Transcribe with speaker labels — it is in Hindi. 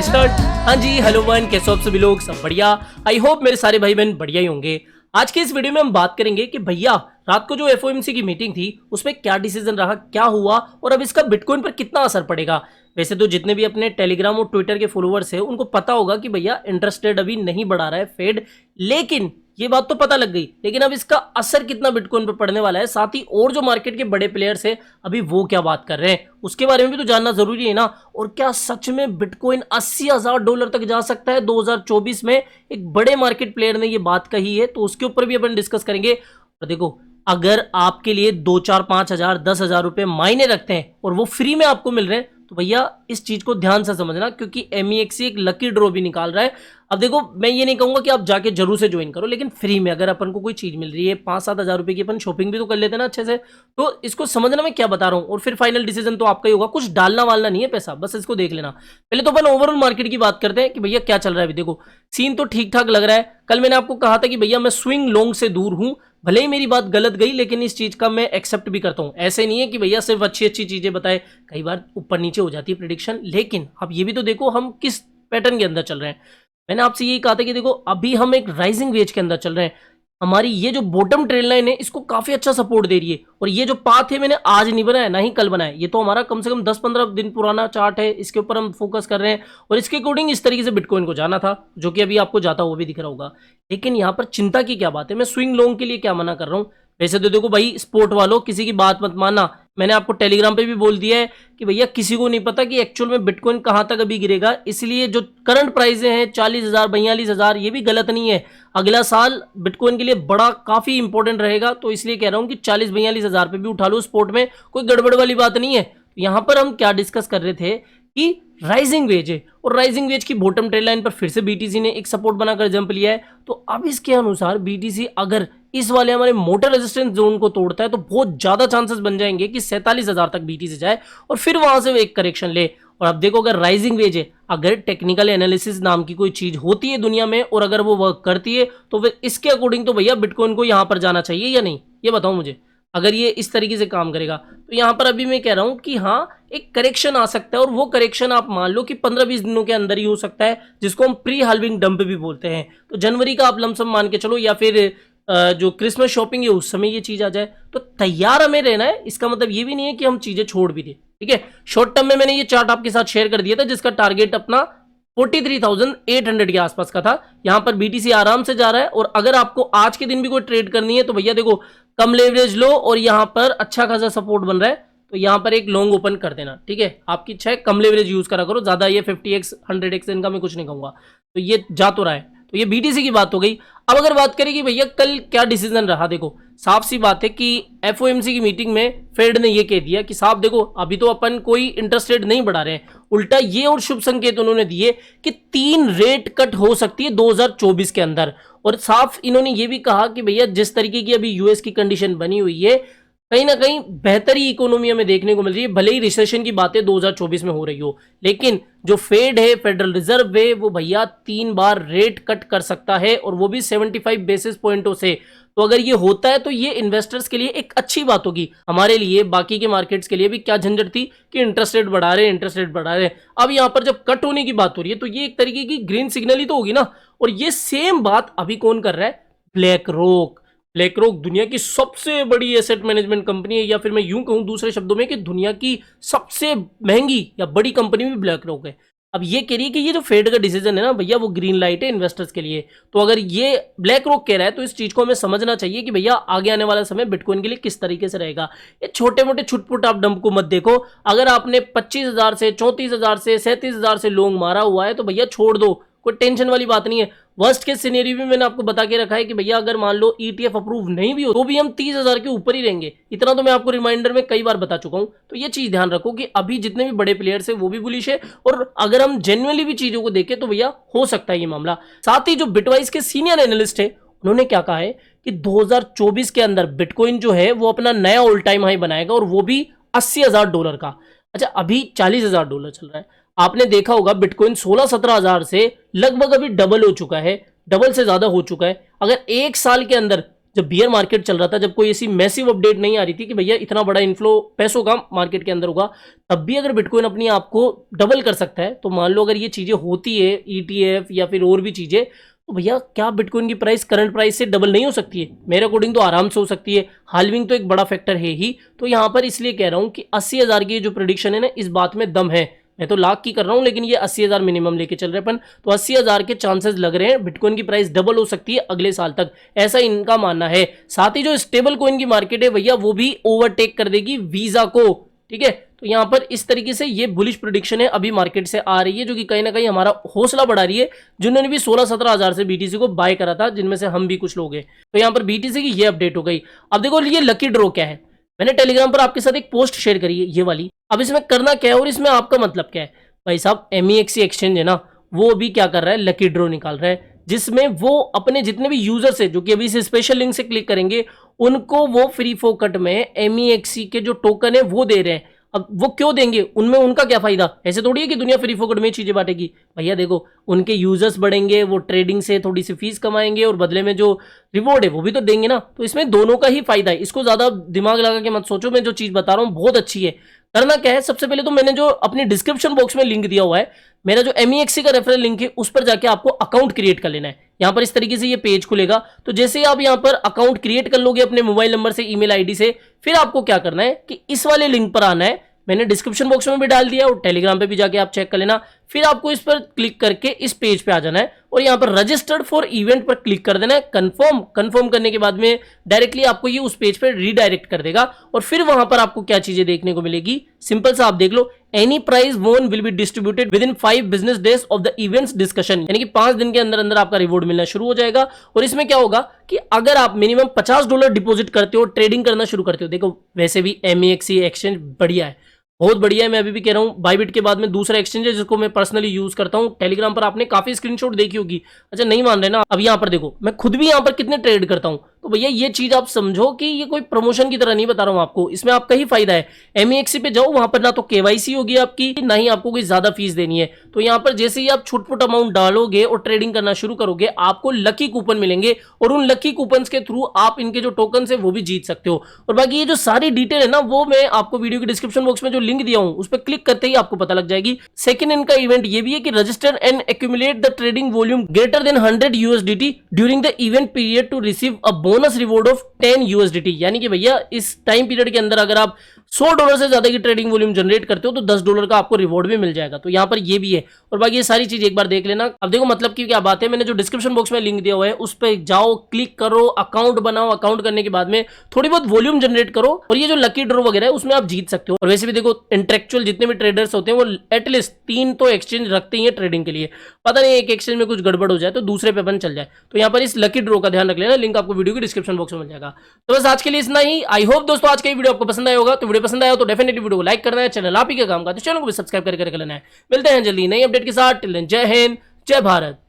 Speaker 1: है स्टार्ट। हाँ जी, हेलो वन, कैसे हो आप सभी लोग? सब बढ़िया। आई होप मेरे सारे भाई बहन बढ़िया ही होंगे। आज के इस वीडियो में हम बात करेंगे कि भैया रात को जो एफओएमसी की मीटिंग थी उसमें क्या डिसीजन रहा, क्या हुआ और अब इसका बिटकॉइन पर कितना असर पड़ेगा। वैसे तो जितने भी अपने टेलीग्राम और ट्विटर के फॉलोअर्स हैं उनको पता होगा कि भैया इंटरेस्ट रेट अभी नहीं बढ़ा रहा है फेड, लेकिन ये बात तो पता लग गई, लेकिन अब इसका असर कितना बिटकॉइन पर पड़ने वाला है, साथ ही और जो मार्केट के बड़े प्लेयर्स हैं अभी वो क्या बात कर रहे हैं उसके बारे में भी तो जानना जरूरी है ना। और क्या सच में बिटकॉइन $80,000 तक जा सकता है 2024 में? एक बड़े मार्केट प्लेयर ने ये बात कही है तो उसके ऊपर भी अपन डिस्कस करेंगे। और देखो, अगर आपके लिए 2, 4, 5,000, 10,000 रुपए मायने रखते हैं और वो फ्री में आपको मिल रहे हैं तो भैया इस चीज को ध्यान से समझना, क्योंकि MEXC एक लकी ड्रॉ भी निकाल रहा है। अब देखो, मैं ये नहीं कहूंगा कि आप जाके जरूर से ज्वाइन करो, लेकिन फ्री में अगर अपन को कोई चीज मिल रही है 5-7 हजार रुपए की, अपन शॉपिंग भी तो कर लेते हैं ना अच्छे से। तो इसको समझना मैं क्या बता रहा हूँ, और फिर फाइनल डिसीजन तो आपका ही होगा। कुछ डालना वालना नहीं है पैसा, बस इसको देख लेना। पहले तो अपन ओवरऑल मार्केट की बात करते हैं कि भैया क्या चल रहा है। अभी देखो, सीन तो ठीक ठाक लग रहा है। कल मैंने आपको कहा था कि भैया मैं स्विंग लॉन्ग से दूर हूं, भले ही मेरी बात गलत गई लेकिन इस चीज का मैं एक्सेप्ट भी करता हूं। ऐसे नहीं है कि भैया सिर्फ अच्छी अच्छी चीजें बताए, कई बार ऊपर नीचे हो जाती है प्रेडिक्शन। लेकिन अब ये भी तो देखो हम किस पैटर्न के अंदर चल रहे हैं। मैंने आपसे यही कहा था कि देखो अभी हम एक राइजिंग वेज के अंदर चल रहे हैं। हमारी ये जो बॉटम ट्रेल लाइन है इसको काफी अच्छा सपोर्ट दे रही है, और ये जो पाथ है मैंने आज नहीं बनाया ना ही कल बनाया, ये तो हमारा कम से कम 10-15 दिन पुराना चार्ट है, इसके ऊपर हम फोकस कर रहे हैं और इसके अकॉर्डिंग इस तरीके से बिटकॉइन को जाना था, जो कि अभी आपको जाता हुआ भी दिख रहा होगा। लेकिन यहाँ पर चिंता की क्या बात है? मैं स्विंग लॉन्ग के लिए क्या मना कर रहा हूँ? वैसे तो देखो भाई, स्पोर्ट वालों किसी की बात मत मानना। मैंने आपको टेलीग्राम पे भी बोल दिया है कि भैया किसी को नहीं पता कि एक्चुअल में बिटकॉइन कहां तक अभी गिरेगा, इसलिए जो करंट प्राइस हैं 40,000, 42,000, ये भी गलत नहीं है। अगला साल बिटकॉइन के लिए बड़ा काफी इंपॉर्टेंट रहेगा, तो इसलिए कह रहा हूं कि 40-42,000 पे भी उठा लो स्पोर्ट में, कोई गड़बड़ वाली बात नहीं है। तो यहां पर हम क्या डिस्कस कर रहे थे कि राइजिंग वेज है, और राइजिंग वेज की बॉटम ट्रेल लाइन पर फिर से बीटीसी ने एक सपोर्ट बनाकर जंप लिया है। तो अब इसके अनुसार बीटीसी अगर इस वाले हमारे मोटर रेजिस्टेंस जोन को तोड़ता है तो बहुत ज्यादा चांसेस बन जाएंगे कि 47,000 तक बीटीसी जाए और फिर वहां से एक करेक्शन ले। और अब देखो, अगर राइजिंग वेज है, अगर टेक्निकल एनालिसिस नाम की कोई चीज होती है दुनिया में और अगर वो वर्क करती है तो फिर इसके अकॉर्डिंग तो भैया बिटकॉइन को यहां पर जाना चाहिए या नहीं, ये बताओ मुझे। अगर ये इस तरीके से काम करेगा तो यहां पर अभी मैं कह रहा हूं कि हाँ, एक करेक्शन आ सकता है, और वो करेक्शन आप मान लो कि 15-20 दिनों के अंदर ही हो सकता है, जिसको हम प्री हाल्विंग डंप भी बोलते हैं। तो जनवरी का आप लमसम मान के चलो, या फिर जो क्रिसमस शॉपिंग है उस समय ये चीज आ जाए। तो तैयार हमें रहना है, इसका मतलब ये भी नहीं है कि हम चीजें छोड़ भी दें, ठीक है। शॉर्ट टर्म में मैंने ये चार्ट आपके साथ शेयर कर दिया था, जिसका टारगेट अपना 43,800 के आसपास का था। यहां पर बीटीसी आराम से जा रहा है, और अगर आपको आज के दिन भी कोई ट्रेड करनी है तो भैया देखो, कम लेवरेज लो और यहां पर अच्छा खासा सपोर्ट बन रहा है, तो यहां पर एक लॉन्ग ओपन कर देना, ठीक है। आपकी इच्छा है, कम लेवरेज यूज करा करो, ज्यादा ये 50x 100x इनका मैं कुछ नहीं कहूंगा। तो ये जा तो रहा है, तो ये बीटीसी की बात हो गई। अब अगर बात करें कि भैया कल क्या डिसीजन रहा, देखो साफ सी बात है कि एफओएमसी की मीटिंग में फेड ने ये कह दिया कि साहब देखो, अभी तो अपन कोई इंटरेस्ट रेट नहीं बढ़ा रहे हैं, उल्टा ये और शुभ संकेत उन्होंने दिए कि 3 रेट कट हो सकती है 2024 के अंदर। और साफ इन्होंने ये भी कहा कि भैया जिस तरीके की अभी यूएस की कंडीशन बनी हुई है, कहीं ना कहीं बेहतरी इकोनॉमी हमें देखने को मिल रही है, भले ही रिसेशन की बातें 2024 में हो रही हो, लेकिन जो फेड है, फेडरल रिजर्व है, वो भैया 3 बार रेट कट कर सकता है, और वो भी 75 बेसिस पॉइंटों से। तो अगर ये होता है तो ये इन्वेस्टर्स के लिए एक अच्छी बात होगी, हमारे लिए, बाकी के मार्केट्स के लिए भी क्या झंझट थी कि इंटरेस्ट रेट बढ़ा रहे हैं, इंटरेस्ट रेट बढ़ा रहे हैं। अब यहाँ पर जब कट होने की बात हो रही है तो ये एक तरीके की ग्रीन सिग्नल ही तो होगी ना। और ये सेम बात अभी कौन कर रहा है? Black rock. ब्लैक रॉक दुनिया की सबसे बड़ी एसेट मैनेजमेंट कंपनी है, या फिर मैं यूं कहूं दूसरे शब्दों में कि दुनिया की सबसे महंगी या बड़ी कंपनी भी ब्लैक रॉक है। अब ये कह रही है कि ये जो फेड का डिसीजन है ना भैया, वो ग्रीन लाइट है इन्वेस्टर्स के लिए। तो अगर ये ब्लैक रॉक कह रहा है तो इस चीज को हमें समझना चाहिए कि भैया आगे आने वाला समय बिटकॉइन के लिए किस तरीके से रहेगा। ये छोटे मोटे छुटपुट आप डंप को मत देखो। अगर आपने 25,000 से 34,000 से 37,000 से लॉन्ग मारा हुआ है तो भैया छोड़ दो, कोई टेंशन वाली बात नहीं है। वर्स्ट केस सिनेरियो भी मैंने आपको बता के रखा है कि भैया अगर मान लो ETF अप्रूव नहीं भी हो तो भी हम 30,000 के ऊपर ही रहेंगे, इतना तो मैं आपको रिमाइंडर में कई बार बता चुका हूं। तो ये चीज ध्यान रखो कि अभी जितने भी बड़े प्लेयर्स है वो भी बुलिश है, और अगर हम जेन्युइनली भी चीजों को देखें तो भैया हो सकता है ये मामला। साथ ही जो बिटवाइस के सीनियर एनालिस्ट है उन्होंने क्या कहा है कि 2024 के अंदर बिटकॉइन जो है वो अपना नया ऑल टाइम हाई बनाएगा, और वो भी $80,000 का। अच्छा, अभी $40,000 चल रहा है। आपने देखा होगा बिटकॉइन 16-17 हजार से लगभग अभी डबल हो चुका है, डबल से ज्यादा हो चुका है। अगर एक साल के अंदर जब बियर मार्केट चल रहा था, जब कोई ऐसी मैसिव अपडेट नहीं आ रही थी कि भैया इतना बड़ा इन्फ्लो पैसों का मार्केट के अंदर होगा, तब भी अगर बिटकॉइन अपनी आप को डबल कर सकता है, तो मान लो अगर ये चीज़ें होती है ETF या फिर और भी चीज़ें, तो भैया क्या बिटकॉइन की प्राइस करंट प्राइस से डबल नहीं हो सकती है? मेरे अकॉर्डिंग तो आराम से हो सकती है। हाल्विंग तो एक बड़ा फैक्टर है ही। तो यहाँ पर इसलिए कह रहा हूँ कि 80,000 की जो प्रेडिक्शन है ना, इस बात में दम है। मैं तो लाख की कर रहा हूँ, लेकिन ये 80,000 मिनिमम लेके चल रहे अपन, तो 80,000 के चांसेस लग रहे हैं बिटकॉइन की प्राइस डबल हो सकती है अगले साल तक, ऐसा इनका मानना है। साथ ही जो स्टेबल कॉइन की मार्केट है भैया, वो भी ओवरटेक कर देगी वीजा को, ठीक है। तो यहाँ पर इस तरीके से ये बुलिश प्रेडिक्शन है अभी मार्केट से आ रही है, जो कि कहीं ना कहीं हमारा हौसला बढ़ा रही है, जिन्होंने भी 16-17 हजार से BTC को बाय करा था, जिनमें से हम भी कुछ लोग हैं। तो यहाँ पर BTC की ये अपडेट हो गई। अब देखो ये लकी ड्रॉ क्या है, मैंने टेलीग्राम पर आपके साथ एक पोस्ट शेयर करी है, ये वाली। अब इसमें करना क्या है और इसमें आपका मतलब क्या है? भाई साहब, MEXC एक्सचेंज है ना, वो अभी क्या कर रहा है, लकी ड्रॉ निकाल रहा है, जिसमें वो अपने जितने भी यूजर्स है, जो कि अभी इस स्पेशल लिंक से क्लिक करेंगे, उनको वो फ्री फोकट में MEXC के जो टोकन है वो दे रहे हैं। अब वो क्यों देंगे, उनमें उनका क्या फायदा? ऐसे थोड़ी है कि दुनिया फ्री फोकट में चीजें बांटेगी। भैया देखो, उनके यूजर्स बढ़ेंगे, वो ट्रेडिंग से थोड़ी सी फीस कमाएंगे और बदले में जो रिवॉर्ड है वो भी तो देंगे ना। तो इसमें दोनों का ही फायदा है, इसको ज्यादा दिमाग लगा के मत सोचो। मैं जो चीज बता रहा हूँ बहुत अच्छी है। करना क्या है, सबसे पहले तो मैंने जो अपनी डिस्क्रिप्शन बॉक्स में लिंक दिया हुआ है, मेरा जो MEXC का रेफरल लिंक है, उस पर जाके आपको अकाउंट क्रिएट कर लेना है। यहाँ पर इस तरीके से ये पेज खुलेगा। तो जैसे ही आप यहाँ पर अकाउंट क्रिएट कर लोगे अपने मोबाइल नंबर से, ईमेल आईडी से, फिर आपको क्या करना है कि इस वाले लिंक पर आना है। मैंने डिस्क्रिप्शन बॉक्स में भी डाल दिया और टेलीग्राम पे भी जाके आप चेक कर लेना। फिर आपको इस पर क्लिक करके इस पेज पे आ जाना है और यहाँ पर रजिस्टर्ड फॉर इवेंट पर क्लिक कर देना है। कंफर्म करने के बाद में डायरेक्टली आपको ये उस पेज पे रीडायरेक्ट कर देगा और फिर वहां पर आपको क्या चीजें देखने को मिलेगी, सिंपल सा आप देख लो। एनी प्राइज वोन will be distributed with in 5 business days of the events discussion, यानी कि 5 दिन के अंदर अंदर आपका रिवॉर्ड मिलना शुरू हो जाएगा। और इसमें क्या होगा कि अगर आप मिनिमम $50 डिपॉजिट करते हो, ट्रेडिंग करना शुरू करते हो, देखो वैसे भी MEXC एक्सचेंज बढ़िया है, बहुत बढ़िया है। मैं अभी भी कह रहा हूँ, बाइबिट के बाद में दूसरा एक्सचेंज है जिसको मैं पर्सनली यूज करता हूँ। टेलीग्राम पर आपने काफी स्क्रीनशॉट देखी होगी। अच्छा नहीं मान रहे ना, अब यहाँ पर देखो, मैं खुद भी यहाँ पर कितने ट्रेड करता हूँ। तो भैया ये चीज आप समझो कि ये कोई प्रमोशन की तरह नहीं बता रहा हूँ आपको, इसमें आपका ही फायदा है। MEXC पे जाओ, वहां पर ना तो KYC होगी आपकी, ना ही आपको कोई ज्यादा फीस देनी है। तो यहाँ पर जैसे ही आप छुटपुट अमाउंट डालोगे और ट्रेडिंग करना शुरू करोगे, आपको लकी कूपन मिलेंगे और उन लकी कूपन के थ्रू आप इनके जो टोकन है वो भी जीत सकते हो। और बाकी ये जो सारी डिटेल है ना, वो मैं आपको वीडियो के डिस्क्रिप्शन बॉक्स में जो लिंक दिया हूँ उस पर क्लिक करते ही आपको पता लग जाएगी। सेकंड इनका इवेंट ये भी है कि register and accumulate the trading volume greater than 100 USDT during the event period to receive a bonus reward of 10 USDT। यानी कि भैया इस टाइम पीरियड के अंदर अगर आप $100 से ज्यादा की ट्रेडिंग वॉल्यूम जनरेट करते हो तो $10 का आपको रिवॉर्ड भी मिल जाएगा। तो यहाँ पर ये भी है और बाकी ये सारी चीज एक बार देख लेना। अब देखो मतलब की क्या बात है, मैंने जो डिस्क्रिप्शन बॉक्स में लिंक दिया हुआ है उस पर जाओ, क्लिक करो, अकाउंट बनाओ। अकाउंट करने के बाद में थोड़ी बहुत वॉल्यूम जनरेट करो और ये जो लकी ड्रॉ वगैरह है उसमें आप जीत सकते हो। और वैसे भी देखो, इंटेलेक्चुअल जितने भी ट्रेडर्स होते हैं वो एटलीस्ट 3 तो एक्सचेंज रखते ही है ट्रेडिंग के लिए। पता नहीं एक एक्सचेंज में कुछ गड़बड़ हो जाए तो दूसरे पे अपन चल जाए। तो यहाँ पर इस लकी ड्रॉ का ध्यान रख लेना, लिंक आपको वीडियो के डिस्क्रिप्शन बॉक्स में मिल जाएगा। तो बस आज के लिए इतना ही। आई होप दोस्तों आज का ये वीडियो आपको पसंद आया होगा। तो वीडियो पसंद आया तो डेफिनेटली वीडियो को लाइक करना है, चैनल आप ही का काम का, तो चैनल को भी सब्सक्राइब करके रख लेना है। मिलते हैं जल्दी नई अपडेट के साथ। टिल देन जय हिंद, जय भारत।